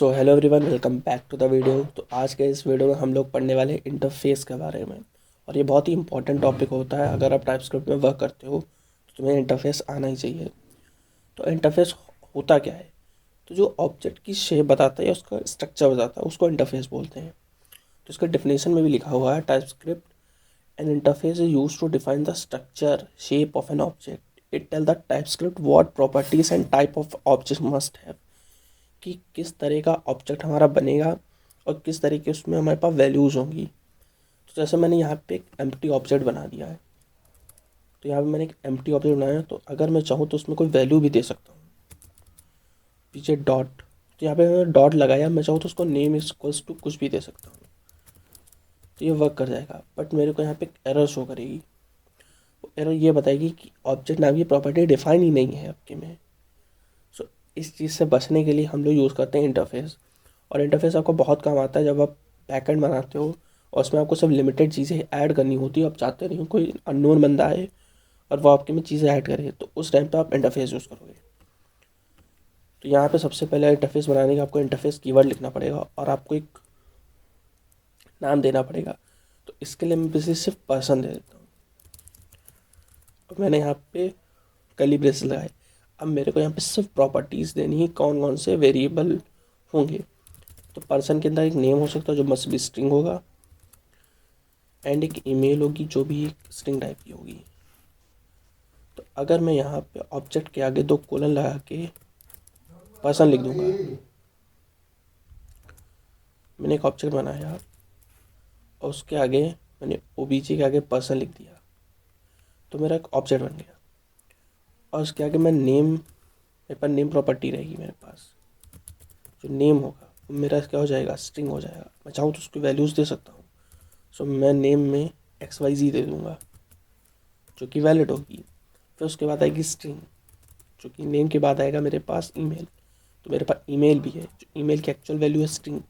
So hello everyone, welcome back to the video. तो आज के इस वीडियो में हम लोग पढ़ने वाले हैं इंटरफेस के बारे में। और ये बहुत ही इंपॉर्टेंट टॉपिक होता है। अगर आप टाइपस्क्रिप्ट में वर्क करते हो तो तुम्हें इंटरफेस आना ही चाहिए। तो इंटरफेस होता क्या है? तो जो ऑब्जेक्ट की शेप बताता है, उसका स्ट्रक्चर बताता है, उसको इंटरफेस बोलते हैं। तो इसका डिफिनेशन में भी लिखा हुआ है, TypeScript an interface is use to define the structure shape of an object. It tell the TypeScript what properties and type of object must have, कि किस तरह का ऑब्जेक्ट हमारा बनेगा और किस तरह के उसमें हमारे पास वैल्यूज़ होंगी। तो जैसे मैंने यहाँ पे एक एम्प्टी ऑब्जेक्ट बना दिया है, तो यहाँ पे मैंने एक एम्प्टी ऑब्जेक्ट बनाया है, तो अगर मैं चाहूँ तो उसमें कोई वैल्यू भी दे सकता हूँ। पीछे डॉट, तो यहाँ पे मैंने डॉट लगाया, मैं चाहूँ तो उसको नेम इक्वल्स टू कुछ भी दे सकता हूँ, तो ये वर्क कर जाएगा। बट मेरे को यहाँ पे एक एरर शो करेगी। वो एरर ये बताएगी कि ऑब्जेक्ट नाम की प्रॉपर्टी डिफाइन ही नहीं है आपके में। सो इस चीज़ से बचने के लिए हम लोग यूज़ करते हैं इंटरफेस। और इंटरफेस आपको बहुत काम आता है जब आप बैकएंड बनाते हो और उसमें आपको सब लिमिटेड चीज़ें ऐड करनी होती है। आप चाहते नहीं हो कोई अननोन बंदा आए और वो आपके में चीज़ें ऐड करे, तो उस टाइम पे आप इंटरफेस यूज़ करोगे। तो यहाँ पे सबसे पहले इंटरफेस बनाने का आपको इंटरफेस कीवर्ड लिखना पड़ेगा और आपको एक नाम देना पड़ेगा। तो इसके लिए मैं बेसिस सिर्फ पर्सन दे देता हूँ। तो मैंने यहाँ पे कर्ली ब्रेसेस लगाए। अब मेरे को यहाँ पे सिर्फ प्रॉपर्टीज़ देनी है, कौन कौन से वेरिएबल होंगे। तो पर्सन के अंदर एक नेम हो सकता है जो मस्ट बी स्ट्रिंग होगा, एंड एक ईमेल होगी जो भी एक स्ट्रिंग टाइप की होगी। तो अगर मैं यहाँ पे ऑब्जेक्ट के आगे 2 कोलन लगा के पर्सन लिख दूंगा, मैंने एक ऑब्जेक्ट बनाया और उसके आगे मैंने ओबीजे के आगे पर्सन लिख दिया, तो मेरा एक ऑब्जेक्ट बन गया। और उसके आगे मैं नेम, मेरे पास नेम प्रॉपर्टी रहेगी मेरे पास। जो नेम होगा वो मेरा क्या हो जाएगा, स्ट्रिंग हो जाएगा। मैं चाहूँ तो उसकी वैल्यूज़ दे सकता हूँ। सो मैं नेम में XYZ दे दूँगा जो कि वैलिड होगी। फिर उसके बाद आएगी स्ट्रिंग, जो कि नेम के बाद आएगा मेरे पास ईमेल। तो मेरे पास ईमेल भी है, जो ईमेल की एक्चुअल वैल्यू है स्ट्रिंग।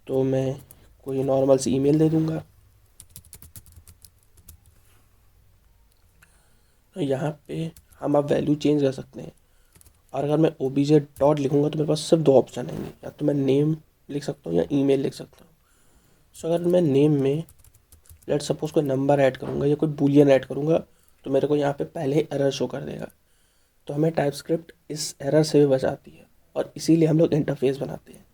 तो मैं कोई नॉर्मल सी ईमेल दे दूँगा। तो यहाँ पे हम अब वैल्यू चेंज कर सकते हैं। और अगर मैं ओबीजे डॉट लिखूँगा तो मेरे पास सिर्फ 2 ऑप्शन आएंगे, या तो मैं नेम लिख सकता हूँ या ईमेल लिख सकता हूँ। सो अगर मैं नेम में लेट सपोज कोई नंबर ऐड करूँगा या कोई बूलियन ऐड करूँगा, तो मेरे को यहाँ पे पहले ही एरर शो कर देगा। तो हमें टाइपस्क्रिप्ट इस एरर से भी बचाती है और इसीलिए हम लोग इंटरफेस बनाते हैं।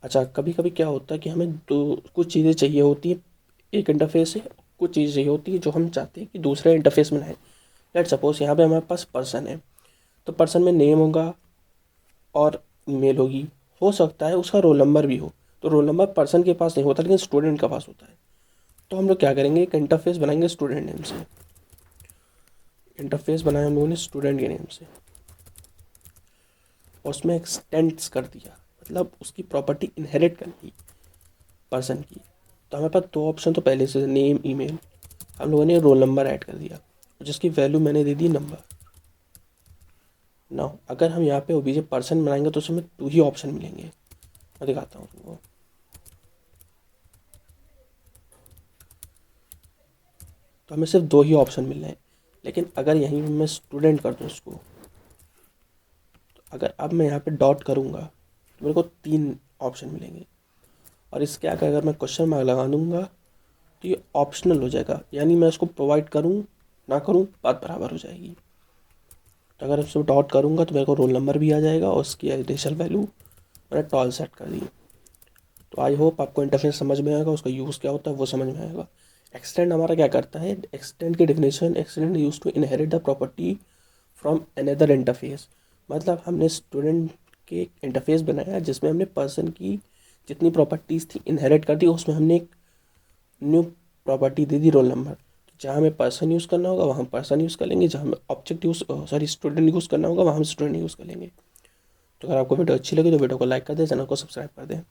अच्छा, कभी कभी क्या होता है कि हमें कुछ चीज़ें चाहिए होती है एक इंटरफेस से, कुछ चीज़ें चाहिए होती है जो हम चाहते हैं कि दूसरे इंटरफेस में लाएँ। लेट सपोज यहाँ पे हमारे पास पर्सन है, तो पर्सन में नेम होगा और ईमेल होगी। हो सकता है उसका रोल नंबर भी हो, तो रोल नंबर पर्सन के पास नहीं होता लेकिन स्टूडेंट के पास होता है। तो हम लोग क्या करेंगे, एक इंटरफेस बनाएंगे स्टूडेंट नेम से। इंटरफेस बनाया हम लोगों ने स्टूडेंट के नेम से, और उसमें एक्सटेंड्स कर दिया, मतलब उसकी प्रॉपर्टी इनहेरिट कर ली पर्सन की। तो हमारे पास 2 ऑप्शन तो पहले से, नेम ईमेल। हम लोगों ने रोल नंबर ऐड कर दिया जिसकी वैल्यू मैंने दे दी नंबर। ना अगर हम यहाँ पे ओबीजे पर्सन बनाएंगे तो उसमें 2 ही ऑप्शन मिलेंगे। मैं दिखाता हूँ तुमको। तो हमें सिर्फ 2 ही ऑप्शन मिल रहे हैं। लेकिन अगर यहीं मैं स्टूडेंट कर दूँ उसको, तो अगर अब मैं यहाँ पे डॉट करूँगा तो मेरे को 3 ऑप्शन मिलेंगे। और इसके आगे अगर मैं क्वेश्चन मार्क लगा दूँगा तो ये ऑप्शनल हो जाएगा, यानी मैं इसको प्रोवाइड करूँ ना करूँ बात बराबर हो जाएगी। तो अगर इसमें डॉट करूँगा तो मेरे को रोल नंबर भी आ जाएगा और उसकी एडिशनल वैल्यू मैंने टॉल सेट कर दी। तो आई होप आपको इंटरफेस समझ में आएगा, उसका यूज़ क्या होता है वो समझ में आएगा। एक्सटेंड हमारा क्या करता है, एक्सटेंड की definition, extend use to inherit the property from another interface. मतलब हमने स्टूडेंट के इंटरफेस बनाया जिसमें हमने पर्सन की जितनी प्रॉपर्टीज़ थी इनहेरिट कर दी, उसमें हमने एक न्यू प्रॉपर्टी दे दी रोल नंबर। जहाँ हमें पर्सन यूज़ करना होगा वहाँ पर्सन यूज़ कर लेंगे, जहाँ हमें object use sorry student use करना होगा वहाँ हम स्टूडेंट यूज़ कर लेंगे। तो अगर आपको वीडियो अच्छी लगी तो वीडियो को लाइक कर दें, चैनल को सब्सक्राइब कर दें।